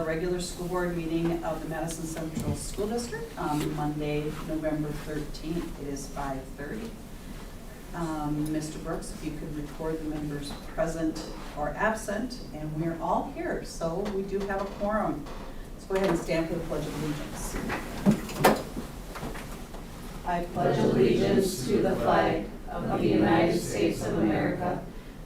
regular school board meeting of the Madison Central School District on Monday, November 13th. It is 5:30. Mr. Brooks, if you could record the members present or absent, and we're all here, so we do have a quorum. Let's go ahead and stand for the Pledge of Allegiance. I pledge allegiance to the flag of the United States of America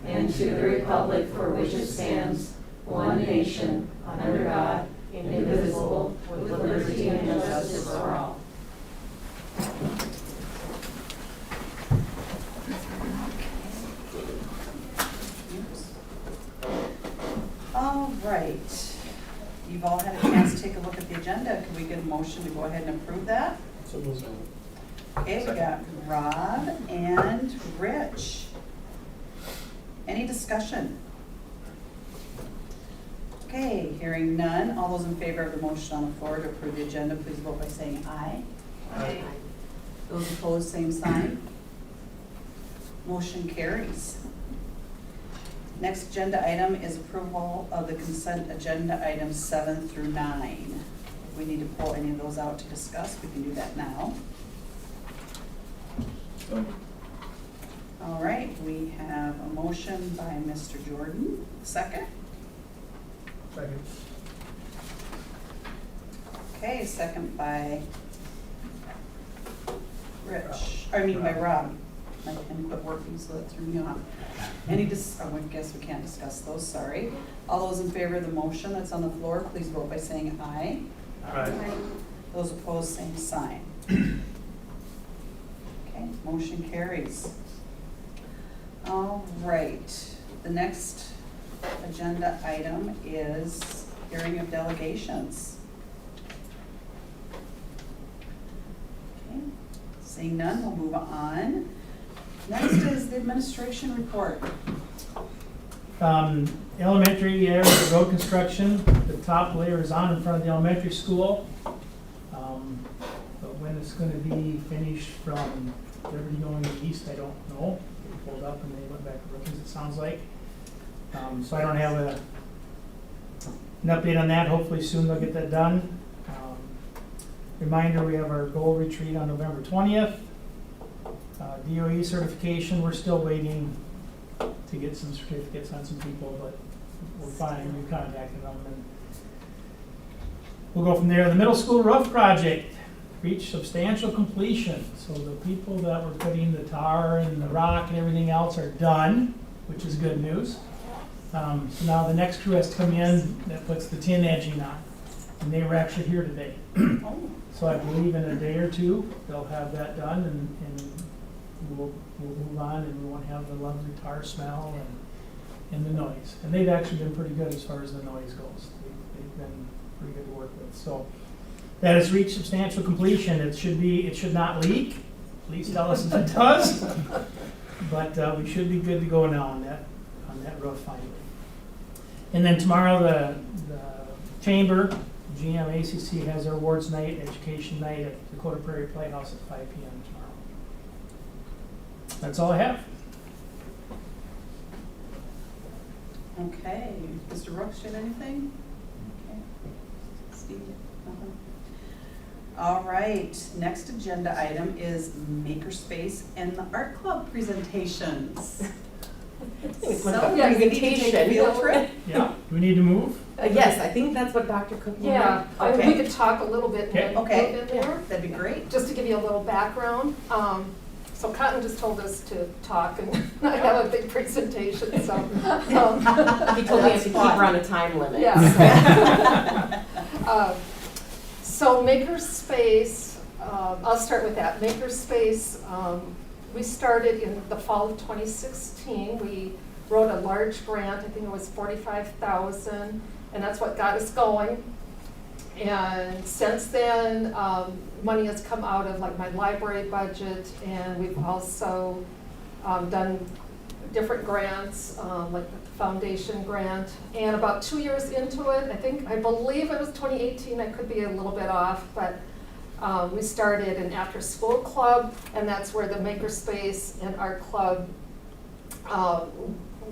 and to the republic for which it stands, one nation, under God, indivisible, with liberty and justice for all. All right. You've all had a chance to take a look at the agenda. Can we get a motion to go ahead and approve that? So moved. Okay, we got Rob and Rich. Any discussion? Okay, hearing none. All those in favor of the motion on the floor to approve the agenda, please vote by saying aye. Aye. Those opposed, same sign. Motion carries. Next agenda item is approval of the consent agenda items 7 through 9. If we need to pull any of those out to discuss, we can do that now. All right, we have a motion by Mr. Jordan. Second? Second. Okay, second by Rich, by Rob. My pen quit working, so that threw me off. I guess we can't discuss those, sorry. All those in favor of the motion that's on the floor, please vote by saying aye. Aye. Those opposed, same sign. Okay, motion carries. All right, the next agenda item is hearing of delegations. Okay, seeing none, we'll move on. Next is the administration report. Elementary area of road construction, the top layer is on in front of the elementary school. But when it's gonna be finished from Liberty going east, I don't know. They pulled up and they went back to Brookings, it sounds like. So I don't have an update on that. Hopefully soon they'll get that done. Reminder, we have our goal retreat on November 20th. DOE certification, we're still waiting to get some certificates on some people, but we're fine. We contacted them and we'll go from there. The middle school roof project reached substantial completion. So the people that were putting the tar and the rock and everything else are done, which is good news. So now the next crew has to come in that puts the tin edging on. And they were actually here today. So I believe in a day or two, they'll have that done and we'll move on and we won't have the lovely tar smell and the noise. And they've actually been pretty good as far as the noise goes. They've been pretty good to work with. So that has reached substantial completion. It should not leak. Please tell us if it does. But we should be good to go now on that roof finally. And then tomorrow the chamber, GM ACC has their awards night, education night at Dakota Prairie Playhouse at 5 p.m. tomorrow. That's all I have. Okay, Mr. Brooks, you have anything? Okay. Steve, nothing? All right, next agenda item is Makerspace and the Art Club presentations. So, Yeah, we need to take a field trip? Yeah, do we need to move? Yes, I think that's what Dr. Cook wanted. Yeah, Okay. we could talk a little bit Okay. Okay. in there, That'd be great. just to give you a little background. So Cotton just told us to talk and not have a big presentation, so. He told me I should keep her on a time limit. Yeah. So Makerspace, I'll start with that. Makerspace, we started in the fall of 2016. We wrote a large grant, I think it was $45,000, and that's what got us going. And since then, money has come out of like my library budget, and we've also done different grants, like the foundation grant. And about 2 years into it, I believe it was 2018, I could be a little bit off, but we started an after-school club, and that's where the Makerspace and Art Club,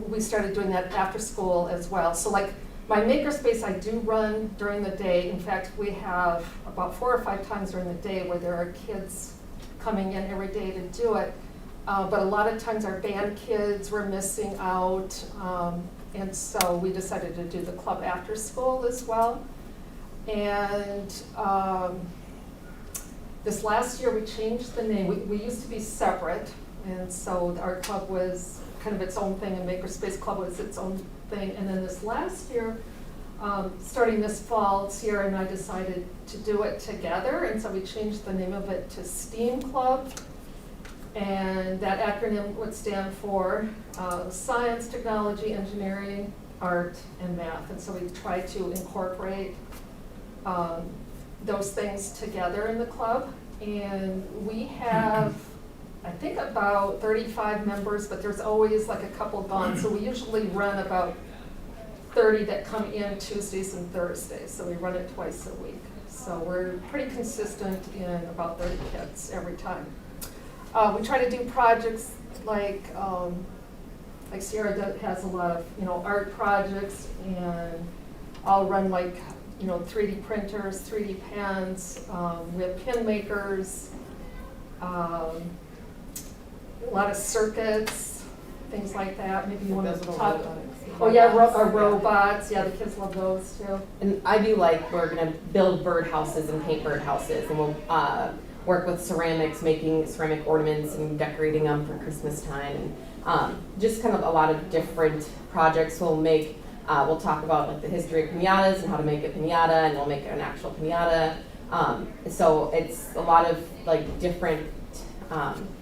we started doing that after school as well. So like My makerspace I do run during the day. In fact, we have about 4 or 5 times during the day where there are kids coming in every day to do it. But a lot of times our band kids were missing out, and so we decided to do the club after school as well. And this last year we changed the name. We used to be separate, and so our club was kind of its own thing, and Makerspace Club was its own thing. And then this last year, starting this fall, Sierra and I decided to do it together, and so we changed the name of it to STEAM Club. And that acronym would stand for Science, Technology, Engineering, Art, and Math. And so we try to incorporate those things together in the club. And we have, I think, about 35 members, but there's always like a couple gone. So we usually run about 30 that come in Tuesdays and Thursdays. So we run it twice a week. So we're pretty consistent in about 30 kids every time. We try to do projects like Sierra has a lot of, art projects, and I'll run like, 3D printers, 3D pens. We have pin makers, a lot of circuits, things like that. Maybe you want Those to little talk. robotics. Oh yeah, robots. Yeah, the kids love those too. And I do like, we're gonna build birdhouses and paint birdhouses, and we'll work with ceramics, making ceramic ornaments and decorating them for Christmas time, and just kind of a lot of different projects. We'll talk about like the history of piñatas and how to make a piñata, and we'll make an actual piñata. So it's a lot of like different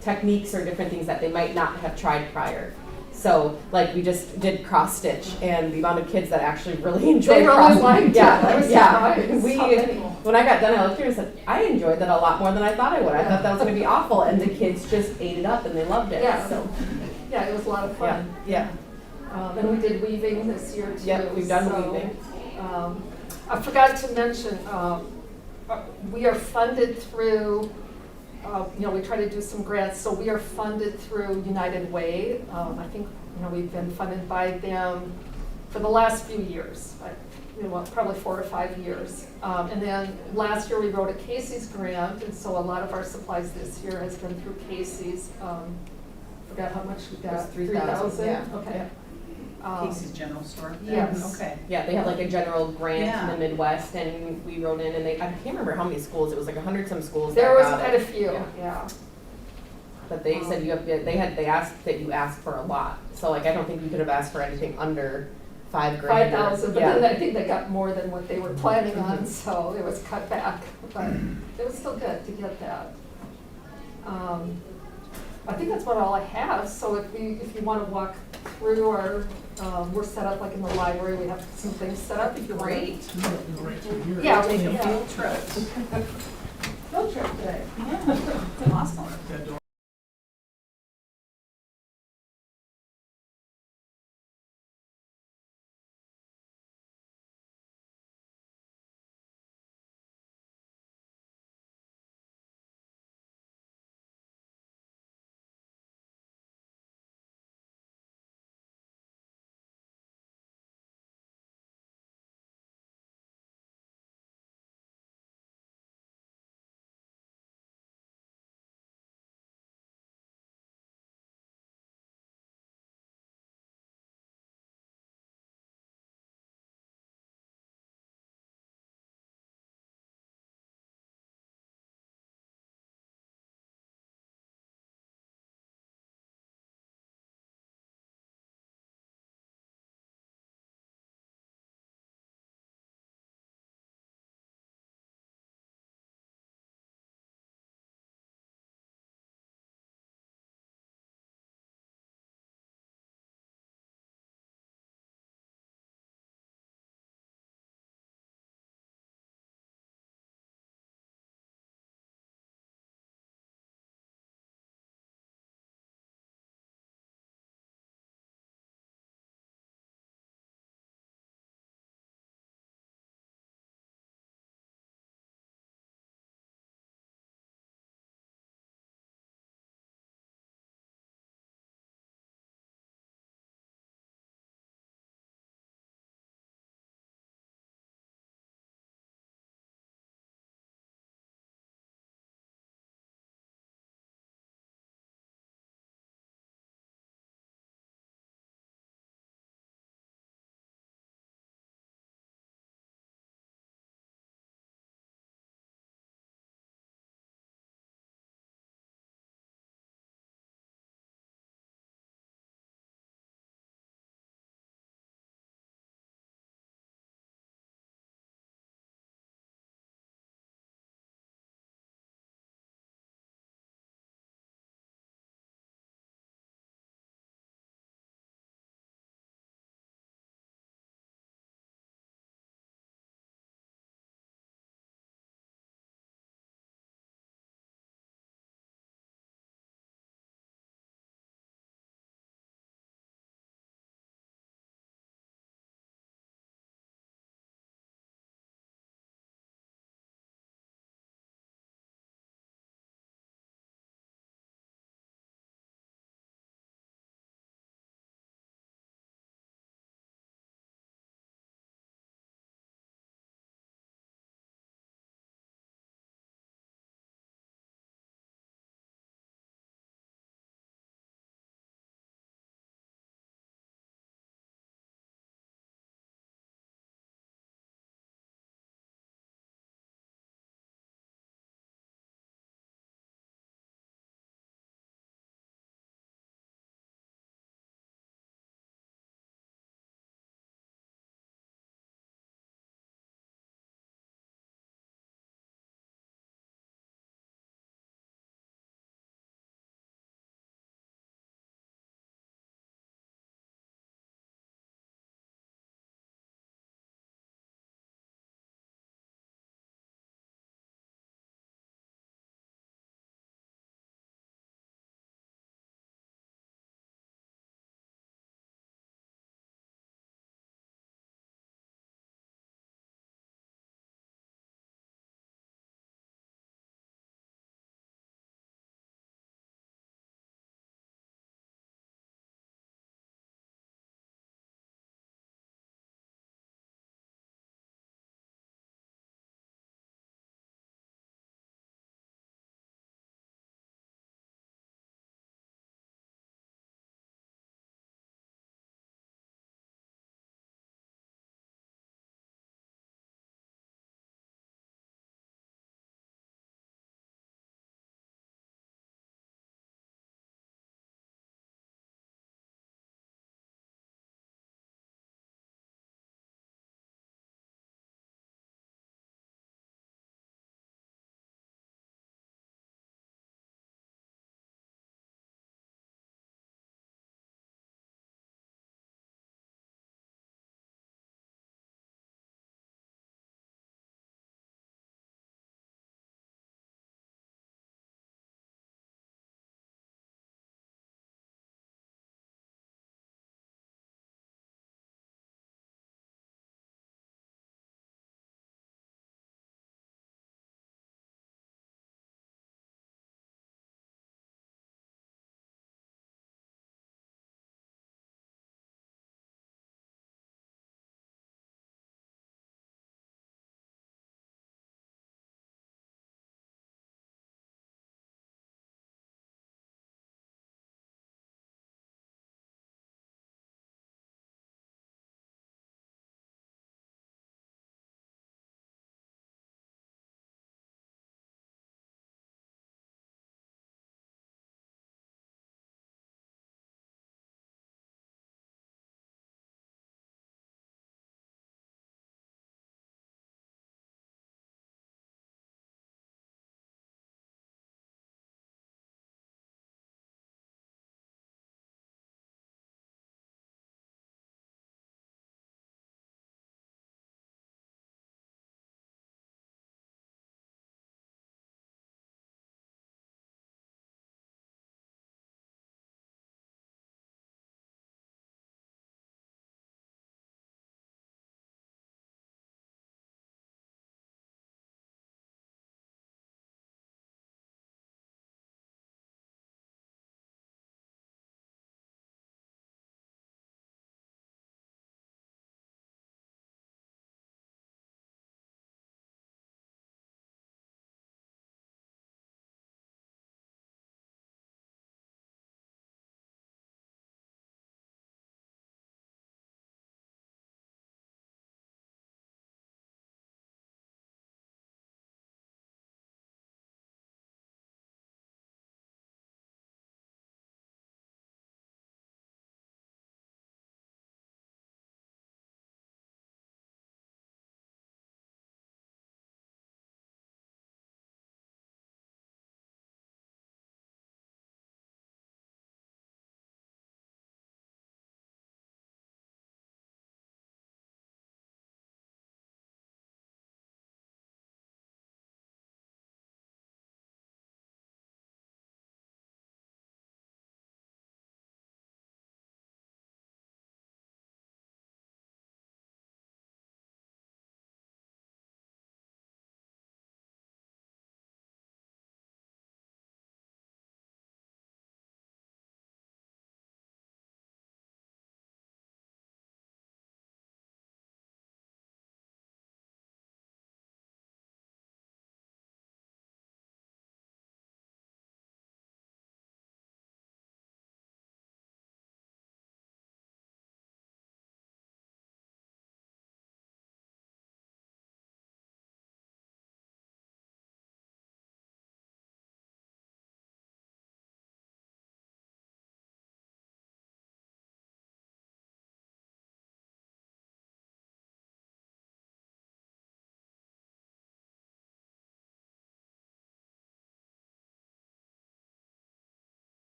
techniques or different things that they might not have tried prior. So like we just did cross stitch, and the amount of kids that actually really enjoyed They really cross liked it. I was surprised. When I got done, I looked here and said, I enjoyed that a lot more than I thought I would. I thought that was going to be awful, and the kids just ate it up and they loved it. Yeah. So Yeah, it was a lot of fun. yeah. And we did weaving this year too. Yep, we've done so, weaving. I forgot to mention, we are funded through, we try to do some grants, so we are funded through United Way. I think, we've been funded by them for the last few years, probably 4 or 5 years. And then last year we wrote a Casey's grant, and so a lot of our supplies this year has been through Casey's. Forgot how much we got. It was 3,000, yeah. Okay. Casey's General Store? Yes. Okay. Yeah, they have like a general grant Yeah. in the Midwest, and we wrote in, and I can't remember how many schools, it was like 100 some schools There that was got quite it. a few, Yeah. yeah. But they said they asked that you ask for a lot. So like I don't think you could have asked for anything under $5,000. 5,000, but yeah. then I think they got more than what they were planning on, so it was cut back. But it was still good to get that. I think that's about all I have. So if you want to walk through our, we're set up like in the library. We have some things set up if you want. Great. Yeah, Take a yeah. field trip. Field trip today. Yeah, awesome. That door.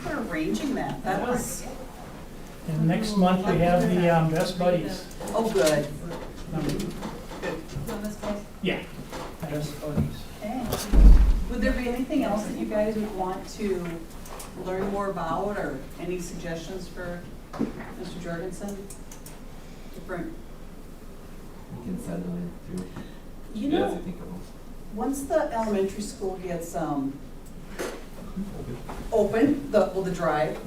for arranging that. That was, And next month we have the Best Buddies. oh, good. Good. Yeah. Best Buddies. Okay. Would there be anything else that you guys would want to learn more about, or any suggestions for Mr. Jorgensen? Different, You can send them through. you Yes, I know, think of them. once the elementary school gets, open, the drive,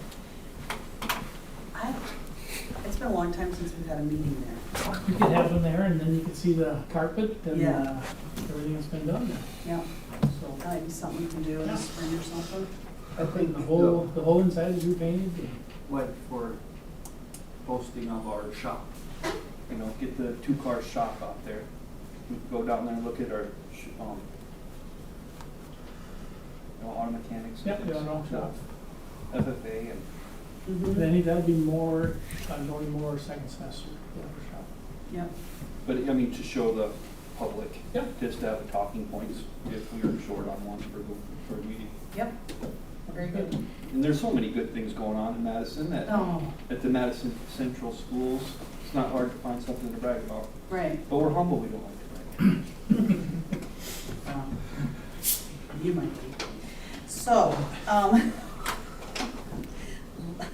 it's been a long time since we've had a meeting there. You could have them there and then you could see the carpet and Yeah. everything that's been done there. Yeah, So that might be something we can do in the spring or something. I think the whole inside is repainted. Like for posting of our shop, you know, get the two-car shop out there. We go down there and look at our, auto mechanics. Yep, the auto shop. FFA and, Mhm. Then that'll be more, going more second semester, the upper shop. Yep, but I mean, to show the public. Yep. Just to have the talking points if we are short on one for a meeting. yep, very good. And there's so many good things going on in Madison that, Oh, at the Madison Central Schools, it's not hard to find something to brag about. right. But we're humble, we don't like to brag. You might be. So,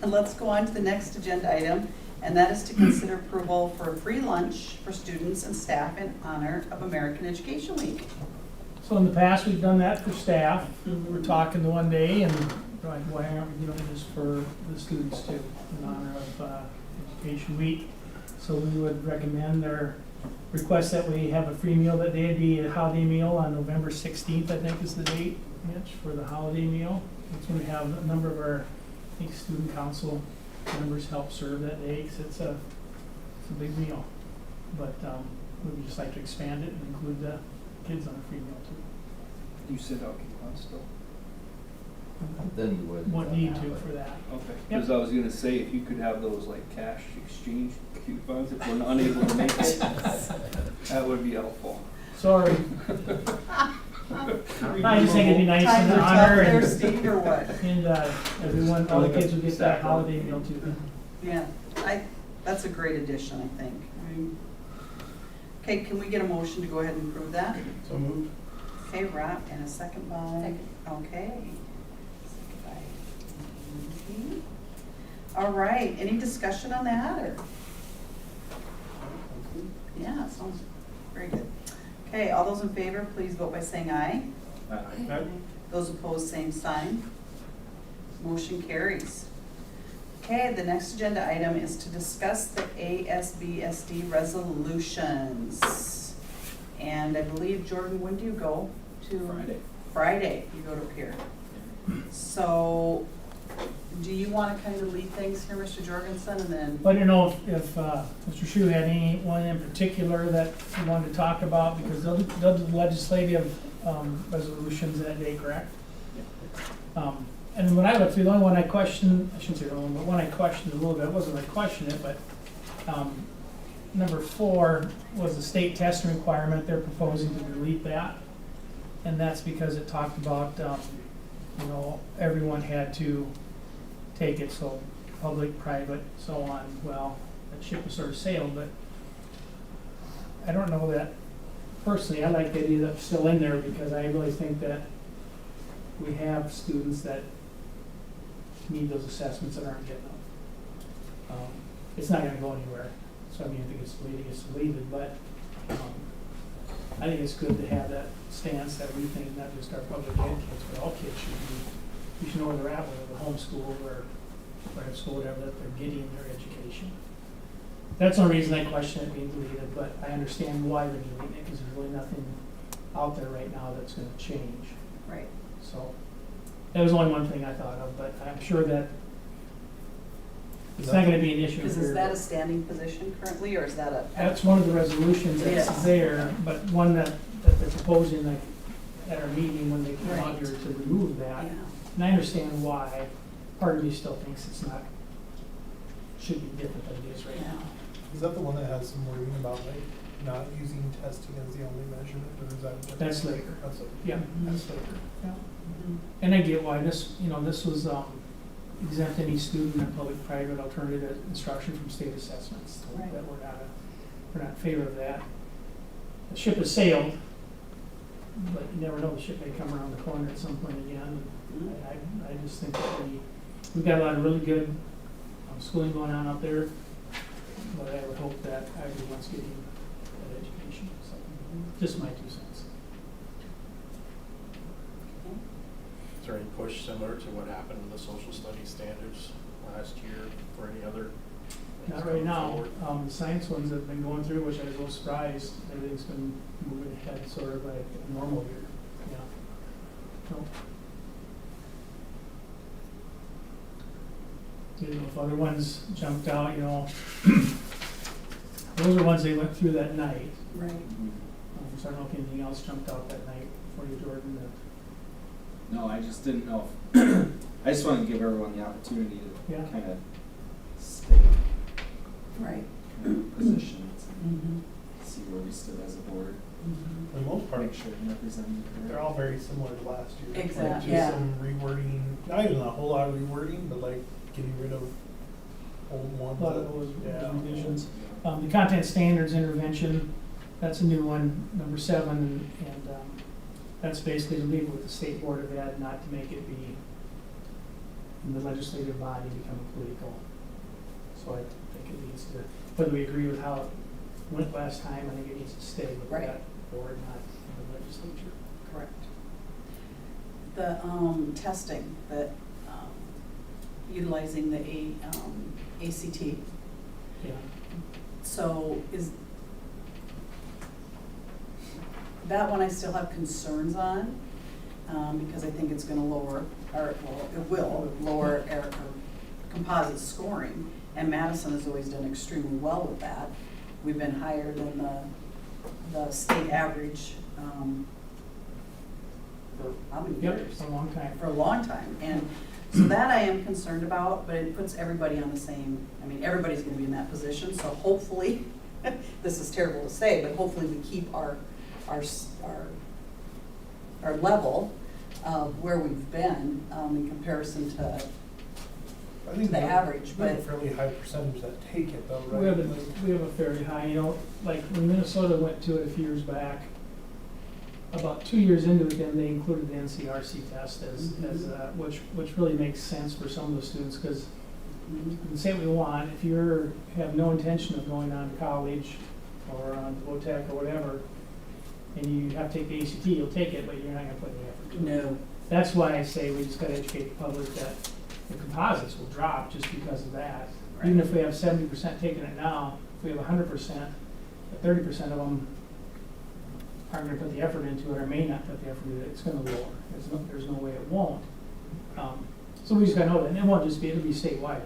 let's go on to the next agenda item, and that is to consider approval for a free lunch for students and staff in honor of American Education Week. So in the past, we've done that for staff. Mhm. We were talking the one day and like, why aren't we doing this for the students too, in honor of Education Week? So we would recommend or request that we have a free meal that day. It'd be a holiday meal on November 16th, I think is the date, Mitch, for the holiday meal. It's when we have a number of our, I think, student council members help serve that day, because it's a big meal. But we would just like to expand it and include the kids on a free meal too. You send out coupons still? Then you would. What need to for that? Okay, Yep. because I was gonna say, if you could have those like cash exchange coupons, if we're unable to make it, that would be helpful. Sorry. I just think it'd be nice in Times are tough honor there, and, Steve, or what? everyone, all the kids would get that holiday meal too. Yeah, that's a great addition, I think. Okay, can we get a motion to go ahead and approve that? So moved. Okay, Rob, and a second by? Second. Okay. Second by Nikki. All right, any discussion on that, or? Yeah, sounds very good. Okay, all those in favor, please vote by saying aye. Those opposed, same sign. Motion carries. Okay, the next agenda item is to discuss the ASBSD resolutions. And I believe, Jordan, when do you go to? Friday. Friday, you go to Pier. So, do you want to kind of lead things here, Mr. Jorgensen, and then? I don't know if Mr. Shu had anyone in particular that he wanted to talk about, because they'll do legislative resolutions that day, correct? And when I looked through, the only one I questioned, I shouldn't say the only one, but one I questioned a little bit, it wasn't like question it, but number 4 was the state testing requirement. They're proposing to delete that. And that's because it talked about, everyone had to take it, so public, private, so on. Well, that ship has sort of sailed, but I don't know that, personally, I like the idea that it's still in there, because I really think that we have students that need those assessments that aren't getting them. It's not gonna go anywhere, so I mean, I think it's deleted, but I think it's good to have that stance that we think not just our public ed kids, but all kids you should know where they're at, whether they're homeschooled or private school, whatever, that they're getting their education. That's the only reason I question it being deleted, but I understand why they're deleting it, because there's really nothing out there right now that's gonna change. Right. So, that was only one thing I thought of, but I'm sure that it's not gonna be an issue. Is that a standing position currently, or is that a? That's one of the resolutions that's Yes. there, but one that they're proposing, like, at our meeting when they came out Right. here to remove that. Yeah. And I understand why. Part of me still thinks it's not, should be different than it is right now. Is that the one that has some wording about like not using testing as the only measurement, or is that? That's later. That's later. Yeah, Mhm. that's later, yeah. Mhm. And I get why this was, exempt any student in public, private, alternative instruction from state assessments. So Right. that we're not in favor of that. The ship has sailed, but you never know, the ship may come around the corner at some point again. I just think that we've got a lot of really good schooling going on out there, but I would hope that everyone's getting that education. So, just my 2 cents. Is there any push similar to what happened with the social studies standards last year for any other? things Not right going now. forward? The science ones have been going through, which I was a little surprised. Everything's been moving ahead sort of like a normal year. Yeah. So, didn't know if other ones jumped out, those are ones they went through that night. Right. So I don't know if anything else jumped out that night for you, Jordan. No, I just didn't know if, I just wanted to give everyone the opportunity Yeah. to kind of stay Right. positioned, Mm-hmm. see where we stood as a board, Mm-hmm. For the most part, make sure I'm representing. they're all very similar to last year. Like, Exact- just yeah. some rewording, not even a whole lot of rewording, but like getting rid of old ones. A lot of that- those yeah. revisions. The content standards intervention, that's a new one, number 7, and that's basically to leave it with the State Board of Ed, not to make it be in the legislative body become political. So I think it needs to, whether we agree with how it went last time, I think it needs to stay with Right. that board, not in the legislature. Correct. The testing, that utilizing the ACT. Yeah. So is, that one I still have concerns on, because I think it's gonna lower, or, well, it will lower our composite scoring. And Madison has always done extremely well with that. We've been higher than the state average, for how many Yep, years? a long time. For a long time. And so that I am concerned about, but it puts everybody on the same, I mean, everybody's gonna be in that position, so hopefully, this is terrible to say, but hopefully we keep our level of where we've been, in comparison to I think the we have- average, we have but- a fairly high percentage that take it though, right? We have Like, a fairly high, like when Minnesota went to it a few years back, about 2 years into it, then they included the NCRC test as, which really makes sense for some of the students, because we can say what we want, if you have no intention of going on to college or on VOTEC or whatever, and you have to take the ACT, you'll take it, but you're not gonna put any effort to it. no. That's why I say we just gotta educate the public that the composites will drop just because of that. Even if we have 70% taking it now, if we have 100%, but 30% of them aren't gonna put the effort into it or may not put the effort into it, it's gonna lower. There's no way it won't. So we just gotta know that, and it won't just be, it'll be statewide.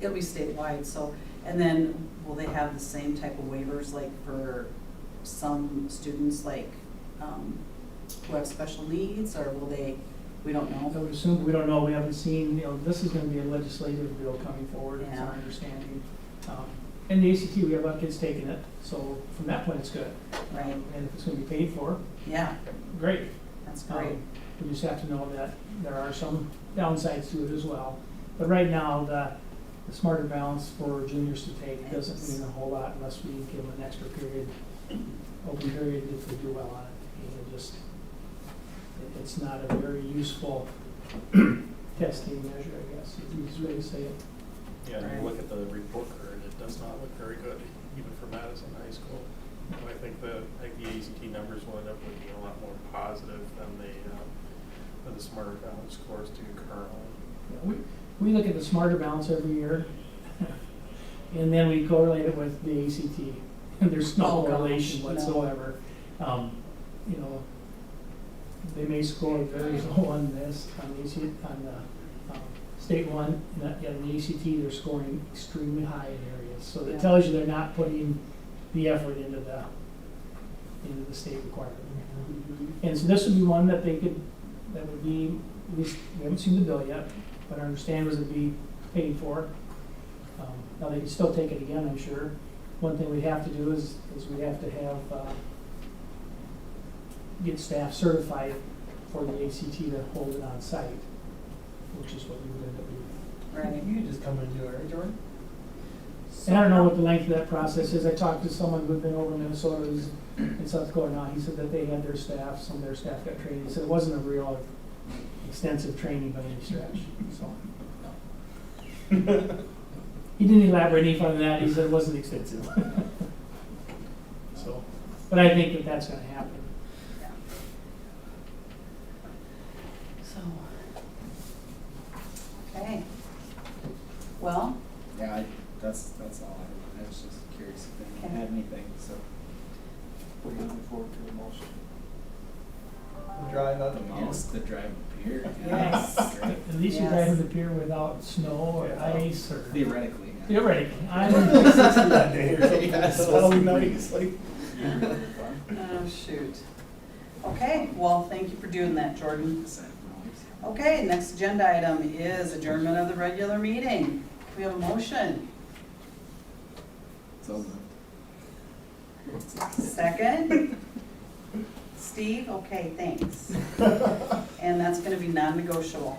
It'll be statewide, so, and then will they have the same type of waivers like for some students like, who have special needs, or will they, we don't I know? would assume, we don't know, we haven't seen, this is gonna be a legislative bill coming forward, it's Yeah. our understanding. And the ACT, we have a lot of kids taking it, so from that point, it's good. Right. And if it's gonna be paid for, Yeah, great. that's great. We just have to know that there are some downsides to it as well. But right now, the smarter balance for juniors to take doesn't mean a whole lot unless we give them an extra period, open period if they do well on it. It's not a very useful testing measure, I guess, is the easiest way to say it. Yeah, when you look at the report card, it does not look very good, even for Madison High School. And I think the ACT numbers will end up being a lot more positive than the smarter balance scores do currently. Yeah, we look at the smarter balance every year, and then we correlate it with the ACT, and there's no Oh, gosh, correlation no. whatsoever. They may score very low on this, on the state one, and in the ACT, they're scoring extremely high in areas. So that Yeah. tells you they're not putting the effort into the state requirement. Mhm. And so this would be one that that would be, at least, we haven't seen the bill yet, but our understanding was it'd be paid for. Now, they could still take it again, I'm sure. One thing we have to do is we have to have, get staff certified for the ACT to hold it on site, which is what we would end up doing. Right. You could just come and do it, right, Jordan? And I don't know what the length of that process is. I talked to someone who'd been over in Minnesota, who's in South Dakota now. He said that they had their staff, some of their staff got trained. He said it wasn't a real extensive training by any stretch, so. He didn't elaborate any further than that. He said it wasn't extensive. So, but I think that that's gonna happen. Yeah. So, okay. Well, Yeah, that's all I was just curious if anyone had anything, so. We're looking forward to the most. The drive out The to most, the drive up here. Yes. Great. At least you Yes. drive in the pier without snow or Yeah. ice or. Theoretically. Yeah. Theoretically, I'm in 60 that day or something. Yeah, it's so supposed that'll to be be nice. pretty. oh, shoot. Okay, well, thank you for doing that, Jordan. Okay, next agenda item is adjournment of the regular meeting. We have a motion. So, Second? Steve? Okay, thanks. And that's gonna be non-negotiable.